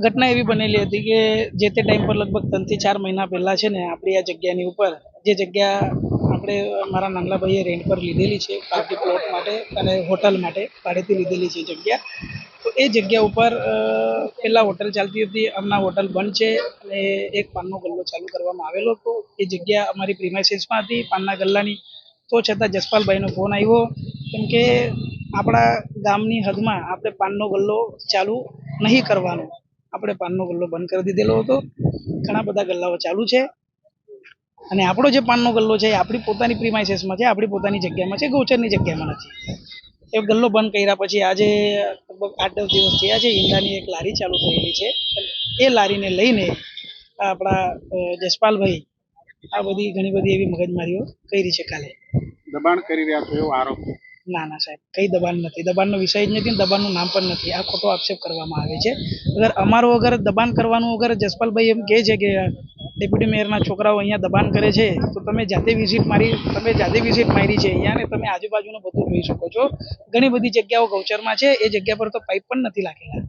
ઘટના એવી બનેલી હતી કે જે તે ટાઈમ પર લગભગ 3 થી 4 મહિના પહેલા છે ને આપણી આ જગ્યાની ઉપર જે જગ્યા આપણે મારા નાનલા ભાઈએ રેન્ટ પર લીધેલી છે પાર્ટી પ્લોટ માટે અને હોટલ માટે ભાડેથી લીધેલી છે જગ્યા. તો એ જગ્યા ઉપર પહેલાં હોટલ ચાલતી હતી, હમણાં હોટલ બંધ છે અને એક પાનનો ગલ્લો ચાલુ કરવામાં આવેલો હતો. એ જગ્યા અમારી પ્રિમાઇસીસમાં હતી પાનના ગલ્લાની. તો છતાં જસપાલભાઈનો ફોન આવ્યો કેમ કે આપણા ગામની હદમાં આપણે પાનનો ગલ્લો ચાલુ નહીં કરવાનો, આપણે પાનનો ગલ્લો બંધ કરી દીધેલો હતો. ઘણા બધા ગલ્લાઓ ચાલુ છે અને આપણો જે પાનનો ગલ્લો છે એ આપણી પોતાની પ્રિમાઇસીસમાં છે, આપણી પોતાની જગ્યામાં છે, ગૌચરની જગ્યામાં નથી. એ ગલ્લો બંધ કર્યા પછી આજે લગભગ 8-10 દિવસ થયા છે. ઈંડાની એક લારી ચાલુ થયેલી છે. એ લારીને લઈને આપણા જસપાલભાઈ આ બધી ઘણી બધી એવી મગજમારીઓ કરી છે. કાલે દબાણ કરી રહ્યા છો એવો આરોપ? ના સાહેબ, કઈ દબાણ નથી, દબાણનો વિષય જ નથી, દબાણનું નામ પણ નથી. આ ખોટો આક્ષેપ કરવામાં આવે છે. અગર દબાણ કરવાનું અગર જસપાલભાઈ એમ કહે છે કે ડેપ્યુટી મેયરના છોકરાઓ અહીંયા દબાણ કરે છે, તો તમે જાતે વિઝિટ મારી છે અહીંયા ને તમે આજુબાજુનું બધું જોઈ શકો છો. ઘણી બધી જગ્યાઓ ગૌચરમાં છે, એ જગ્યા પર તો પાઇપ પણ નથી લાગેલા,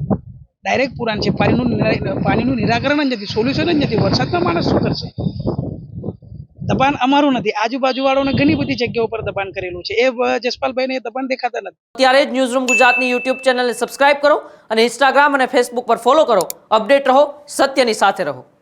ડાયરેક્ટ પુરાણ છે. પાણીનું નિરાકરણ જ નથી, સોલ્યુશન જ નથી. વરસાદમાં માણસ શું કરશે? દબાણ અમારું નથી, આજુબાજુ વાળોને ઘણી બધી જગ્યાઓ પર દબાણ કરેલું છે. એ જસપાલભાઈને એ દબાણ દેખાતા નથી. ત્યારે જ ન્યૂઝરૂમ ગુજરાતની યુટ્યુબ ચેનલને સબસ્ક્રાઇબ કરો અને ઇન્સ્ટાગ્રામ અને ફેસબુક પર ફોલો કરો. અપડેટ રહો, સત્યની સાથે રહો.